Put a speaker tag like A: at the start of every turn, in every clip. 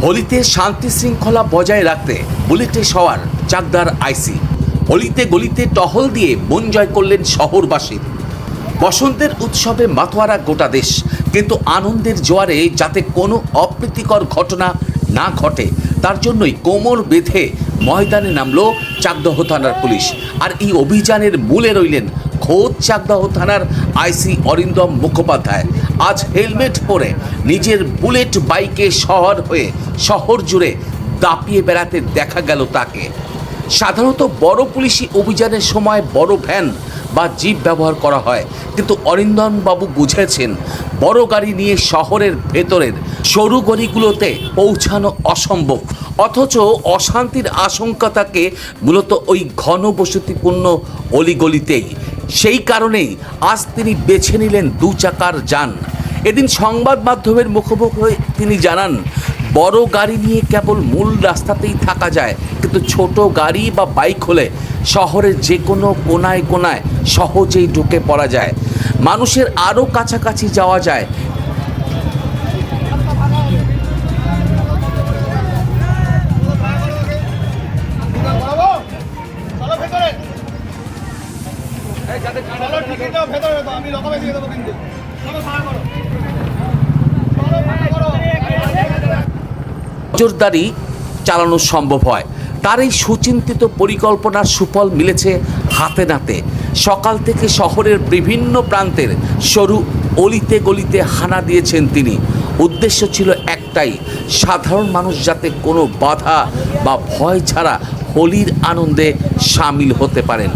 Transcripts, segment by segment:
A: হোলিতে শান্তি শৃঙ্খলা বজায় রাখতে বুলেটে সওয়ার চাকদার আইসি। অলিতে গলিতে টহল দিয়ে মন জয় করলেন শহরবাসীর। বসন্তের উৎসবে মাতোয়ারা গোটা দেশ, কিন্তু আনন্দের জোয়ারে যাতে কোনো অপ্রীতিকর ঘটনা না ঘটে তার জন্যই কোমর বেঁধে ময়দানে নামলো চাকদহ থানার পুলিশ। আর এই অভিযানের মূলে রইলেন খোদ চাকদহ থানার আইসি অরিন্দম মুখোপাধ্যায়। আজ হেলমেট পরে নিজের বুলেট বাইকে শহর হয়ে শহর জুড়ে দাপিয়ে বেড়াতে দেখা গেল তাকে। সাধারণত বড় পুলিশি অভিযানের সময় বড় ভ্যান বা জিপ ব্যবহার করা হয়, কিন্তু অরিন্দম বাবু বুঝেছেন বড় গাড়ি নিয়ে শহরের ভেতরের সরু গলিগুলোতে পৌঁছানো অসম্ভব, অথচ অশান্তির আশঙ্কা থাকে মূলত ওই ঘনবসতিপূর্ণ অলিগলিতেই। সেই কারণেই আজ তিনি বেছে নিলেন দু চাকার যান। এদিন সংবাদ মাধ্যমের মুখোমুখি হয়ে তিনি জানান, বড় গাড়ি নিয়ে কেবল মূল রাস্তাতেই থাকা যায়, কিন্তু ছোট গাড়ি বা বাইক হলে শহরের যে কোনো কোনায় কোনায় সহজেই ঢুকে পড়া যায়, মানুষের আরও কাছাকাছি যাওয়া যায়। নজরদারি চালানো সম্ভব হয়। তার এই সুচিন্তিত পরিকল্পনার সুফল মিলেছে হাতে নাতে। সকাল থেকে শহরের বিভিন্ন প্রান্তের সরু অলিতে গলিতে হানা দিয়েছেন তিনি। উদ্দেশ্য ছিল একটাই, সাধারণ মানুষ যাতে কোনো বাধা বা ভয় ছাড়া হোলির আনন্দে সামিল হতে পারেন।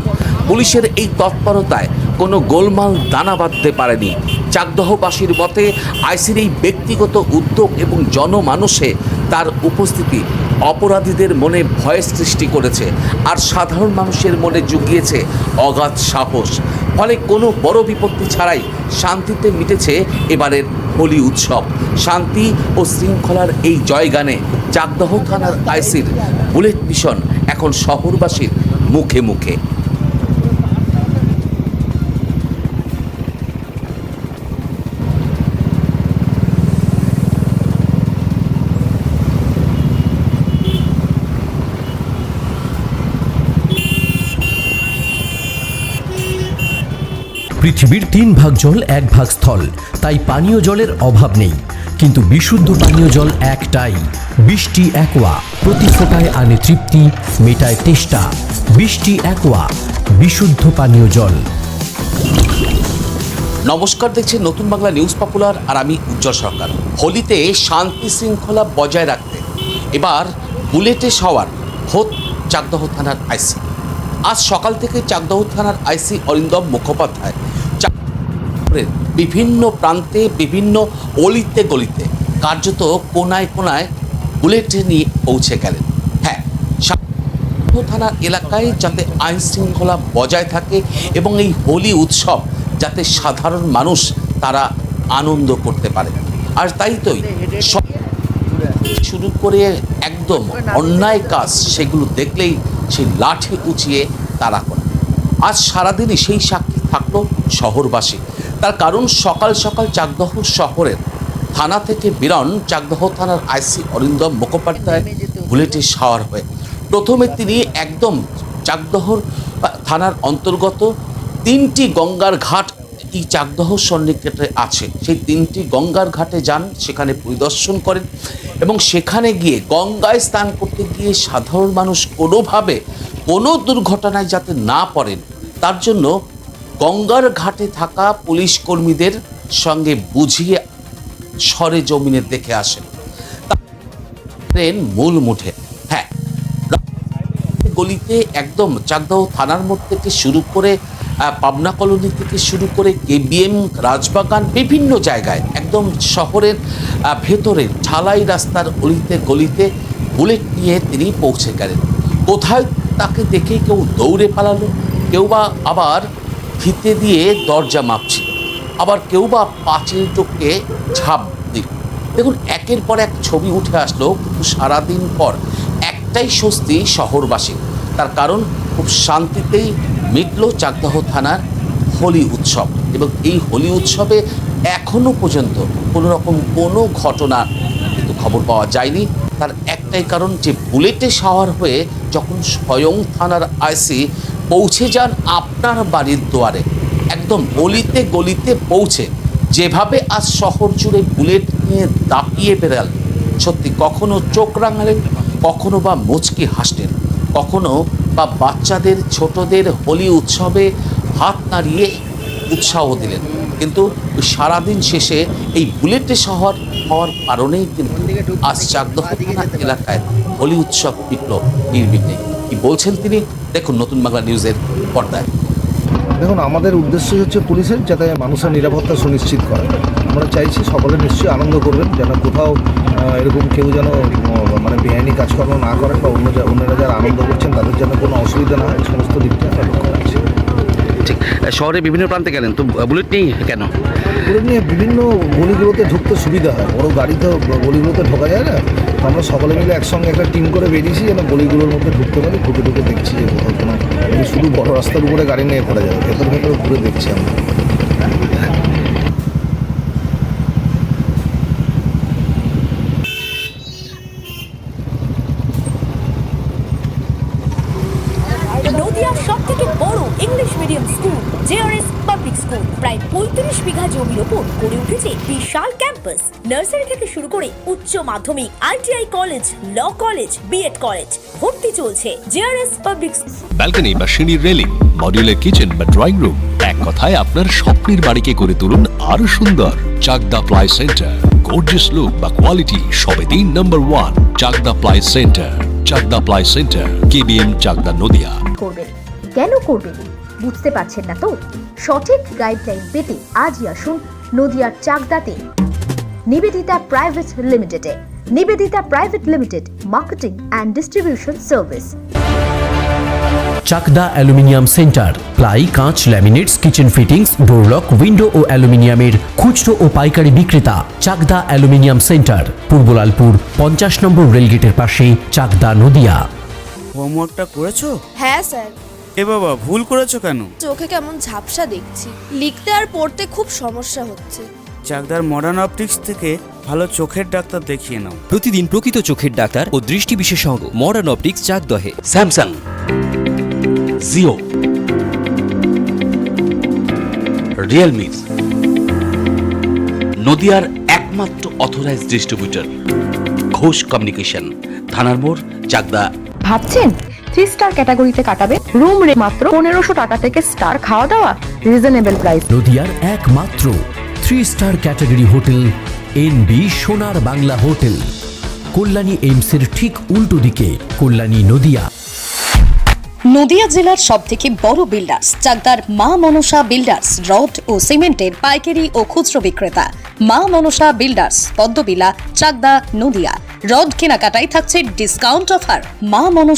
A: পুলিশের এই তৎপরতায় কোনো গোলমাল দানা বাঁধতে পারেনি। চাকদহবাসীর মতে আইসির এই ব্যক্তিগত উদ্যোগ এবং জনমানসে তার উপস্থিতি অপরাধীদের মনে ভয়ের সৃষ্টি করেছে, আর সাধারণ মানুষের মনে জুগিয়েছে অগাধ সাহস। ফলে কোনো বড় বিপত্তি ছাড়াই শান্তিতে মিটেছে এবারের হোলি উৎসব। শান্তি ও শৃঙ্খলার এই জয়গানে চাকদহ থানার আইসির বুলেট মিশন এখন শহরবাসীর মুখে মুখে।
B: পৃথিবীর 3 ভাগ জল 1 ভাগ স্থল, তাই পানীয় জলের অভাব নেই। কিন্তু বিশুদ্ধ পানীয় জল একটাই, বৃষ্টি অ্যাকোয়া। প্রতি ফোঁটায় আনে তৃপ্তি, মেটায় তেষ্টা। বৃষ্টি অ্যাকোয়া, বিশুদ্ধ পানীয় জল।
A: নমস্কার, দেখছেন নতুন বাংলা নিউজ পপুলার, আর আমি উজ্জ্বল সরকার। হোলিতে শান্তি শৃঙ্খলা বজায় রাখতে এবার বুলেটে সওয়ার খোদ চাকদহ থানার আইসি। আজ সকাল থেকে চাকদহ থানার আইসি অরিন্দম মুখোপাধ্যায় বিভিন্ন প্রান্তে বিভিন্ন অলিতে গলিতে কার্যত কোনায় কোনায় বুলেট নিয়ে পৌঁছে গেলেন। হ্যাঁ, থানার এলাকায় যাতে আইন শৃঙ্খলা বজায় থাকে এবং এই হোলি উৎসব যাতে সাধারণ মানুষ তারা আনন্দ করতে পারে। আর তাই তোই শুরু করে একদম অন্যায় কাজ সেগুলো দেখলেই সেই লাঠি উঁচিয়ে তারা করে। আজ সারাদিনই সেই সাক্ষী থাকলো শহরবাসী। তার কারণ সকাল সকাল চাকদহ শহরের থানা থেকে বেরন চাকদহ থানার আইসি অরিন্দম মুখোপাধ্যায় বুলেটে সওয়ার হয়ে। প্রথমে তিনি একদম চাকদহর থানার অন্তর্গত 3টি গঙ্গার ঘাট এই চাকদহ সন্নিকটে আছে, সেই 3টি গঙ্গার ঘাটে যান, সেখানে পরিদর্শন করেন এবং সেখানে গিয়ে গঙ্গায় স্নান করতে গিয়ে সাধারণ মানুষ কোনোভাবে কোনো দুর্ঘটনায় যাতে না পড়েন তার জন্য গঙ্গার ঘাটে থাকা পুলিশ কর্মীদের সঙ্গে বুঝিয়ে সরে জমিনে দেখে আসেন। ট্রেন মূল মুঠে। হ্যাঁ, গলিতে একদম চাকদহ থানার মধ্যে থেকে শুরু করে পাবনা কলোনি থেকে শুরু করে কেবিএম, রাজবাগান, বিভিন্ন জায়গায় একদম শহরের ভেতরে ঢালাই রাস্তার অলিতে গলিতে বুলেট নিয়ে তিনি পৌঁছে গেলেন। কোথায় তাকে দেখে কেউ দৌড়ে পালালো, কেউ বা আবার ফিতে দিয়ে দরজা মাপছিল, আবার কেউ বা পাঁচিল টপকে ঝাঁপ দিল। দেখুন, একের পর এক ছবি উঠে আসলো, কিন্তু সারাদিন পর একটাই স্বস্তি শহরবাসী। তার কারণ খুব শান্তিতেই মিটল চাকদহ থানার হোলি উৎসব, এবং এই হোলি উৎসবে এখনো পর্যন্ত কোনো রকম কোনো ঘটনা কিন্তু খবর পাওয়া যায়নি। তার একটাই কারণ যে বুলেটে সাওয়ার হয়ে যখন স্বয়ং থানার আইসি পৌঁছে যান আপনার বাড়ির দুয়ারে, একদম গলিতে গলিতে পৌঁছে যেভাবে আজ শহর জুড়ে বুলেট নিয়ে দাপিয়ে বেড়াল, সত্যি কখনো চোখ রাঙালেন, কখনো বা মুচকি হাসলেন, কখনো বা বাচ্চাদের ছোটদের হোলি উৎসবে হাত নাড়িয়ে উৎসাহ দিলেন। কিন্তু ওই সারাদিন শেষে এই বুলেটে শহর হওয়ার কারণেই কিন্তু আজ চাকদহ থানা এলাকায় হোলি উৎসব মিটল নির্বিঘ্নে। কি বলছেন তিনি, দেখুন নতুন বাংলা নিউজের পর্দায়।
C: দেখুন, আমাদের উদ্দেশ্য হচ্ছে পুলিশের যাতে মানুষের নিরাপত্তা সুনিশ্চিত করা। আমরা চাইছি সকলে নিশ্চয়ই আনন্দ করবেন, যেন কোথাও এরকম কেউ যেন মানে বেআইনি কাজকর্ম না করেন, বা অন্যরা যারা আনন্দ করছেন তাদের যেন কোনো অসুবিধা না হয়, সমস্ত দিকটা আমরা লক্ষ্য রাখছি।
D: ঠিক, শহরে বিভিন্ন প্রান্তে গেলেন তো বুলেট নেই কেন?
C: বুলেট নিয়ে বিভিন্ন গলিগুলোতে ঢুকতে সুবিধা হয়, বড় গাড়ি তো গলিগুলোতে ঢোকা যায় না। তো আমরা সকলে মিলে একসঙ্গে একটা টিম করে বেরিয়েছি যেন গলিগুলোর মধ্যে ঢুকতে পারি। ঢুকে ঢুকে দেখছি যে কোথাও কোনো শুধু বড় রাস্তার উপরে গাড়ি নিয়ে করা যাবে, ভেতর ভেতরে ঘুরে দেখছি আমরা।
E: নদিয়ার সবথেকে বড় English medium school JRS public school, প্রায় 35 বিঘা জমির ওপর গড়ে উঠেছে বিশাল ক্যাম্পাস। নার্সারি থেকে শুরু করে উচ্চ মাধ্যমিক, ITI college, law college, BEd college, ভর্তি চলছে জেআরএস পাবলিক।
F: ব্যালকনি বা সিঁড়ির রেলিং, মডিউলার কিচেন বা ড্রয়িং রুম, এক কথায় আপনার স্বপ্নের বাড়িকে করে তুলুন আরো সুন্দর। Chakdaha ply centre, gorgeous look বা কোয়ালিটি সবে 3 number 1 Chakdaha ply centre. Chakdaha ply centre, KBM, Chakdaha, Nadia.
G: করবেন কেন করবেন বুঝতে পারছেন না তো? সঠিক গাইডলাইন পেতে আজই আসুন নদিয়ার চাকদাতে নিবেদিতা প্রাইভেট লিমিটেডে। Nivedita private limited, marketing and distribution service.
B: Chakdah aluminium centre, ply, কাঁচ, laminates, kitchen fittings, door lock, window ও অ্যালুমিনিয়ামের খুচরো ও পাইকারি বিক্রেতা। Chakdah aluminium centre, Purbalalpur 50 number রেলগেটের পাশে, চাকদা, নদিয়া।
H: হোমওয়ার্কটা করেছো?
I: হ্যাঁ স্যার।
H: এ বাবা, ভুল করেছো কেন?
I: চোখে কেমন ঝাপসা দেখছি, লিখতে আর পড়তে খুব সমস্যা হচ্ছে।
H: চাকদার মডার্ন অপটিক্স থেকে ভালো চোখের ডাক্তার দেখিয়ে নাও।
J: প্রতিদিন প্রকৃত চোখের ডাক্তার ও দৃষ্টি বিশেষজ্ঞ মডার্ন অপটিক্স চাকদহে।
A: স্যামসাং, জিও, রিয়েলমি, নদিয়ার একমাত্র অথরাইজড ডিস্ট্রিবিউটর ঘোষ কমিউনিকেশন, থানার মোড়, চাকদা।
G: ভাবছেন 3 স্টার ক্যাটাগরিতে কাটাবে? রুম রে মাত্র 1500 টাকা থেকে স্টার, খাওয়া দাওয়া রিজনেবল প্রাইস।
B: নদিয়ার একমাত্র 3 স্টার ক্যাটাগরি হোটেল এনবি সোনার বাংলা হোটেল, কল্যাণী এইমসের ঠিক উল্টো দিকে, কল্যাণী, নদিয়া।
E: নদিয়া জেলার সবথেকে বড় বিল্ডার্স চাকদার মা মনসা বিল্ডার্স, রড ও সিমেন্টের পাইকারি ও খুচরো বিক্রেতা। মা মনসা বিল্ডার্স, পদ্মবিলা, চাকদা, নদিয়া। রড কেনাকাটায় থাকছে ডিসকাউন্ট অফার। মা মনসা